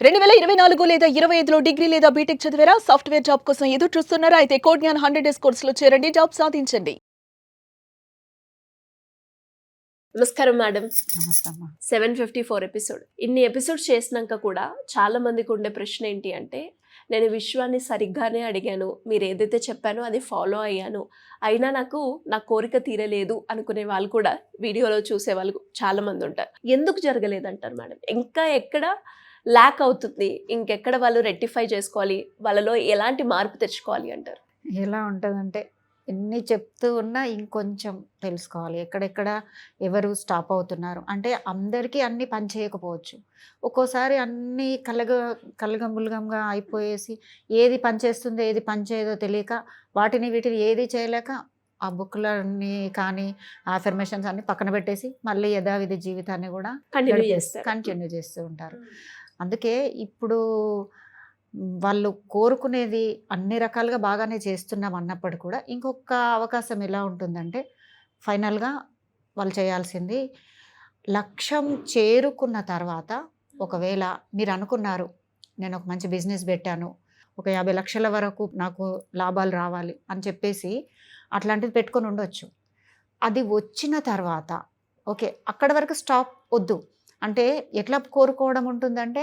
2024 లేదా 25లో డిగ్రీ లేదా బీటెక్ చదివారా? సాఫ్ట్‌వేర్ జాబ్ కోసం ఎదురు చూస్తున్నారా? అయితే కోడ్‌జ్ఞాన్ 100 డేస్ కోర్సులో చేరండి. జాబ్ సాధించండి. నమస్కారం మేడం. నమస్తే అమ్మా. 754 ఎపిసోడ్. ఇన్ని ఎపిసోడ్స్ చేసినాక కూడా చాలా మందికి ఉండే ప్రశ్న ఏంటి అంటే, నేను విశ్వాన్ని సరిగ్గానే అడిగాను, మీరు ఏదైతే చెప్పానో అది ఫాలో అయ్యాను, అయినా నాకు నా కోరిక తీరలేదు అనుకునే వాళ్ళు కూడా వీడియోలో చూసే వాళ్ళు చాలా మంది ఉంటారు. ఎందుకు జరగలేదంటారు మేడం? ఇంకా ఎక్కడ ల్యాక్ అవుతుంది, ఇంకెక్కడ వాళ్ళు రెక్టిఫై చేసుకోవాలి, వాళ్ళలో ఎలాంటి మార్పు తెచ్చుకోవాలి అంటారు? ఎలా ఉంటుందంటే ఎన్ని చెప్తూ ఉన్నా ఇంకొంచెం తెలుసుకోవాలి, ఎక్కడెక్కడ ఎవరు స్టాప్ అవుతున్నారు. అంటే అందరికీ అన్నీ పని చేయకపోవచ్చు. ఒక్కోసారి అన్నీ కలగములగంగా అయిపోయేసి ఏది పని చేస్తుందో ఏది పని చేయదో తెలియక వాటిని వీటిని ఏది చేయలేక ఆ బుక్లన్నీ కానీ ఆఫర్మేషన్స్ అన్నీ పక్కన పెట్టేసి మళ్ళీ యథావిధి జీవితాన్ని కూడా కంటిన్యూ చేస్తూ ఉంటారు. అందుకే ఇప్పుడు వాళ్ళు కోరుకునేది అన్ని రకాలుగా బాగానే చేస్తున్నాం అన్నప్పుడు కూడా ఇంకొక అవకాశం ఎలా ఉంటుందంటే, ఫైనల్గా వాళ్ళు చేయాల్సింది లక్ష్యం చేరుకున్న తర్వాత, ఒకవేళ మీరు అనుకున్నారు నేను ఒక మంచి బిజినెస్ పెట్టాను, ఒక 50 లక్షల వరకు నాకు లాభాలు రావాలి అని చెప్పేసి అట్లాంటిది పెట్టుకొని ఉండొచ్చు. అది వచ్చిన తర్వాత ఓకే, అక్కడ వరకు స్టాప్ వద్దు. అంటే ఎట్లా కోరుకోవడం ఉంటుందంటే,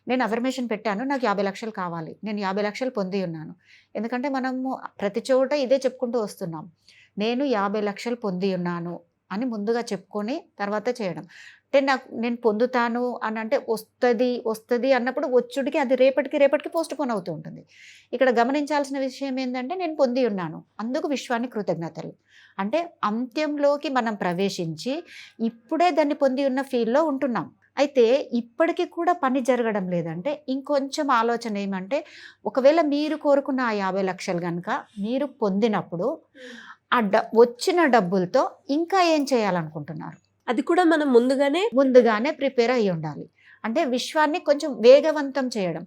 నేను అఫర్మేషన్ పెట్టాను, నాకు 50 లక్షలు కావాలి, నేను 50 లక్షలు పొంది ఉన్నాను. ఎందుకంటే మనము ప్రతి చోట ఇదే చెప్పుకుంటూ వస్తున్నాం, నేను 50 లక్షలు పొంది ఉన్నాను అని ముందుగా చెప్పుకొని తర్వాత చేయడం. అంటే నేను పొందుతాను అని అంటే వస్తుంది అన్నప్పుడు వచ్చుడికి అది రేపటికి పోస్ట్పోన్ అవుతూ ఉంటుంది. ఇక్కడ గమనించాల్సిన విషయం ఏంటంటే, నేను పొంది ఉన్నాను, అందుకు విశ్వానికి కృతజ్ఞతలు. అంటే అంత్యంలోకి మనం ప్రవేశించి ఇప్పుడే దాన్ని పొంది ఉన్న ఫీల్డ్లో ఉంటున్నాం. అయితే ఇప్పటికీ కూడా పని జరగడం లేదంటే ఇంకొంచెం ఆలోచన ఏమంటే, ఒకవేళ మీరు కోరుకున్న ఆ 50 లక్షలు కనుక మీరు పొందినప్పుడు ఆ వచ్చిన డబ్బులతో ఇంకా ఏం చేయాలనుకుంటున్నారు? అది కూడా మనం ముందుగానే ప్రిపేర్ అయ్యి ఉండాలి. అంటే విశ్వాన్ని కొంచెం వేగవంతం చేయడం.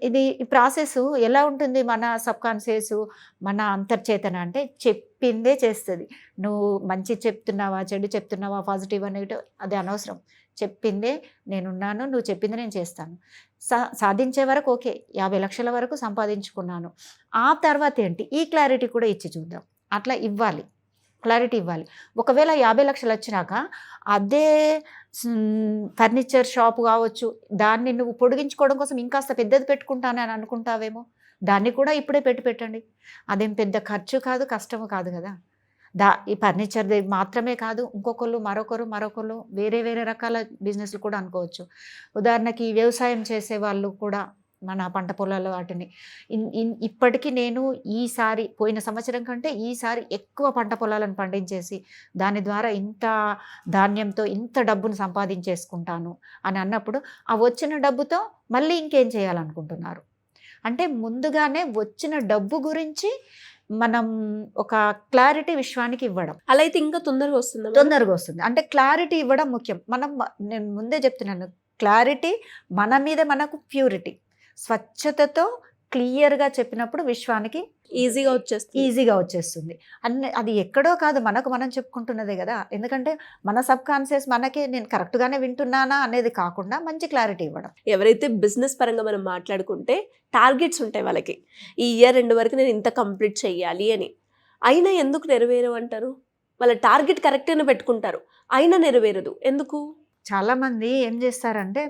ఇది ఈ ప్రాసెస్ ఎలా ఉంటుంది, మన సబ్కాన్షియస్, మన అంతర్చేతన అంటే చెప్పిందే చేస్తుంది. నువ్వు మంచి చెప్తున్నావా, చెడు చెప్తున్నావా, పాజిటివ్ నెగిటివ్ అది అనవసరం. చెప్పిందే నేనున్నాను, నువ్వు చెప్పింది నేను చేస్తాను. సాధించే వరకు ఓకే, 50 లక్షల వరకు సంపాదించుకున్నాను, ఆ తర్వాత ఏంటి ఈ క్లారిటీ కూడా ఇచ్చి చూద్దాం. అట్లా ఇవ్వాలి, క్లారిటీ ఇవ్వాలి. ఒకవేళ 50 లక్షలు వచ్చినాక అదే ఫర్నిచర్ షాప్ కావచ్చు, దాన్ని నువ్వు పొడిగించుకోవడం కోసం ఇంకాస్త పెద్దది పెట్టుకుంటానని అనుకుంటావేమో, దాన్ని కూడా ఇప్పుడే పెట్టండి. అదేం పెద్ద ఖర్చు కాదు, కష్టము కాదు కదా. ఈ ఫర్నిచర్ది మాత్రమే కాదు, మరొకరు వేరే రకాల బిజినెస్లు కూడా అనుకోవచ్చు. ఉదాహరణకి వ్యవసాయం చేసే వాళ్ళు కూడా మన పంట పొలాలు వాటిని ఇప్పటికీ నేను ఈసారి పోయిన సంవత్సరం కంటే ఈసారి ఎక్కువ పంట పొలాలను పండించేసి దాని ద్వారా ఇంత ధాన్యంతో ఇంత డబ్బును సంపాదించేసుకుంటాను అని అన్నప్పుడు, ఆ వచ్చిన డబ్బుతో మళ్ళీ ఇంకేం చేయాలనుకుంటున్నారు? అంటే ముందుగానే వచ్చిన డబ్బు గురించి మనం ఒక క్లారిటీ విశ్వానికి ఇవ్వడం. అలా అయితే ఇంకా తొందరగా వస్తుంది. అంటే క్లారిటీ ఇవ్వడం ముఖ్యం. నేను ముందే చెప్తున్నాను, క్లారిటీ మన మీద మనకు ప్యూరిటీ, స్వచ్ఛతతో క్లియర్గా చెప్పినప్పుడు విశ్వానికి ఈజీగా వచ్చేస్తుంది. అది ఎక్కడో కాదు, మనం చెప్పుకుంటున్నదే కదా. ఎందుకంటే మన సబ్ కాన్షియస్ మనకే నేను కరెక్ట్గానే వింటున్నానా అనేది కాకుండా మంచి క్లారిటీ ఇవ్వడం. ఎవరైతే బిజినెస్ పరంగా మనం మాట్లాడుకుంటే టార్గెట్స్ ఉంటాయి వాళ్ళకి, ఈ ఇయర్ ఎండ్ వరకు నేను ఇంత కంప్లీట్ చెయ్యాలి అని, అయినా ఎందుకు నెరవేరవు అంటారు? వాళ్ళ టార్గెట్ కరెక్ట్గానే పెట్టుకుంటారు, అయినా నెరవేరదు ఎందుకు? చాలామంది ఏం చేస్తారంటే,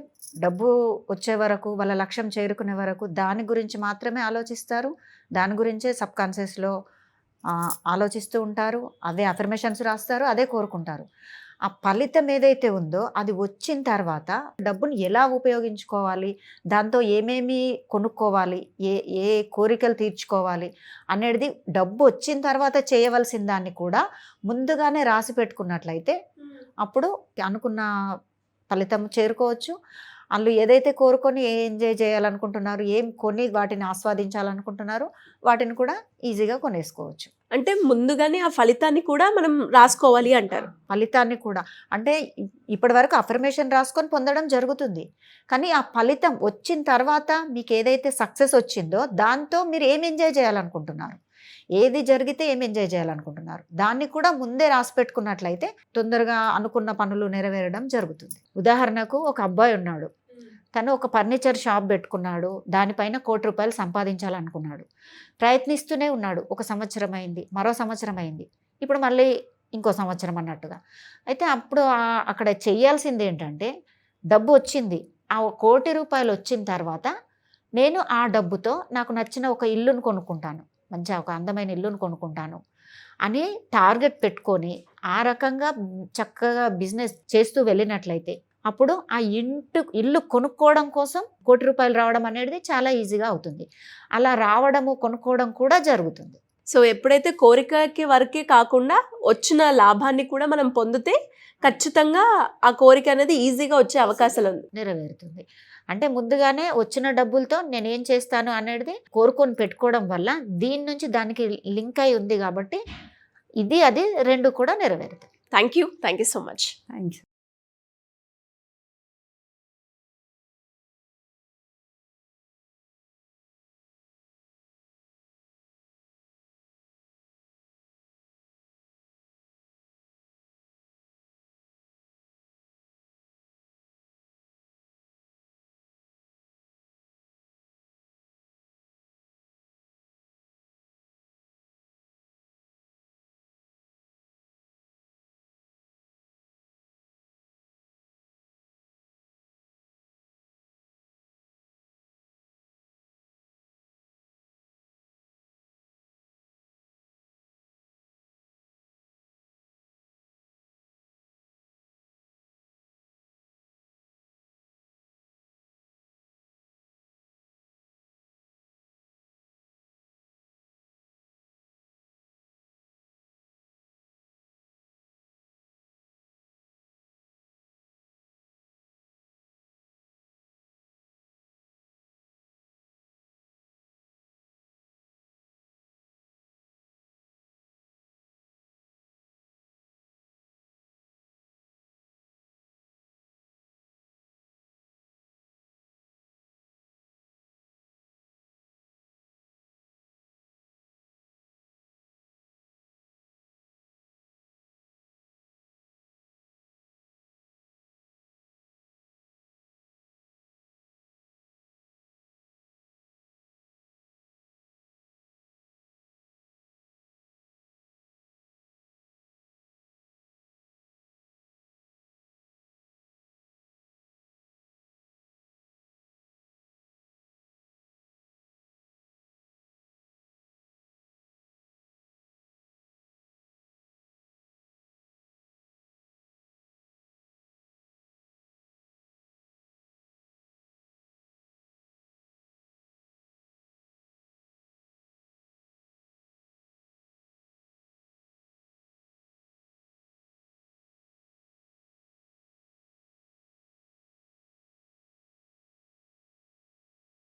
డబ్బు వచ్చే వరకు, వాళ్ళ లక్ష్యం చేరుకునే వరకు దాని గురించి మాత్రమే ఆలోచిస్తారు, దాని గురించే సబ్కాన్షియస్లో ఆలోచిస్తూ ఉంటారు, అవే అఫర్మేషన్స్ రాస్తారు, అదే కోరుకుంటారు. ఆ ఫలితం ఏదైతే ఉందో అది వచ్చిన తర్వాత డబ్బును ఎలా ఉపయోగించుకోవాలి, దాంతో ఏమేమి కొనుక్కోవాలి, ఏ కోరికలు తీర్చుకోవాలి అనేది డబ్బు వచ్చిన తర్వాత చేయవలసిన దాన్ని కూడా ముందుగానే రాసి పెట్టుకున్నట్లయితే అప్పుడు అనుకున్న ఫలితం చేరుకోవచ్చు. వాళ్ళు ఏదైతే కోరుకొని ఎంజాయ్ చేయాలనుకుంటున్నారు, ఏం కొని వాటిని ఆస్వాదించాలనుకుంటున్నారు, వాటిని కూడా ఈజీగా కొనేసుకోవచ్చు. అంటే ముందుగానే ఆ ఫలితాన్ని కూడా మనం రాసుకోవాలి అంటారు. ఫలితాన్ని కూడా అంటే ఇప్పటి వరకు అఫర్మేషన్ రాసుకొని పొందడం జరుగుతుంది, కానీ ఆ ఫలితం వచ్చిన తర్వాత మీకు ఏదైతే సక్సెస్ వచ్చిందో దాంతో మీరు ఏం ఎంజాయ్ చేయాలనుకుంటున్నారు, ఏది జరిగితే ఏం ఎంజాయ్ చేయాలనుకుంటున్నారు, దాన్ని కూడా ముందే రాసి పెట్టుకున్నట్లయితే తొందరగా అనుకున్న పనులు నెరవేరడం జరుగుతుంది. ఉదాహరణకు ఒక అబ్బాయి ఉన్నాడు, తను ఒక ఫర్నిచర్ షాప్ పెట్టుకున్నాడు, దానిపైన ₹1,00,00,000 సంపాదించాలనుకున్నాడు. ప్రయత్నిస్తూనే ఉన్నాడు. 1 సంవత్సరం అయింది, మరో సంవత్సరం అయింది, ఇప్పుడు మళ్ళీ ఇంకో సంవత్సరం అన్నట్టుగా. అయితే అప్పుడు అక్కడ చేయాల్సింది ఏంటంటే, డబ్బు వచ్చింది. ఆ ₹1,00,00,000 వచ్చిన తర్వాత నేను ఆ డబ్బుతో నాకు నచ్చిన ఒక ఇల్లును కొనుక్కుంటాను, మంచిగా ఒక అందమైన ఇల్లును కొనుక్కుంటాను అని టార్గెట్ పెట్టుకొని ఆ రకంగా చక్కగా బిజినెస్ చేస్తూ వెళ్ళినట్లయితే అప్పుడు ఆ ఇల్లు కొనుక్కోవడం కోసం ₹1,00,00,000 రావడం అనేది చాలా ఈజీగా అవుతుంది. అలా రావడము కొనుక్కోవడం కూడా జరుగుతుంది. సో ఎప్పుడైతే కోరికకి వరకే కాకుండా వచ్చిన లాభాన్ని కూడా మనం పొందితే ఖచ్చితంగా ఆ కోరిక అనేది ఈజీగా వచ్చే అవకాశాలు ఉంది. నెరవేరుతుంది. అంటే ముందుగానే వచ్చిన డబ్బులతో నేనేం చేస్తాను అనేది కోరుకొని పెట్టుకోవడం వల్ల దీని నుంచి దానికి లింక్ అయి ఉంది కాబట్టి ఇది అది 2 కూడా నెరవేరుతాయి. Thank you so much. Thanks.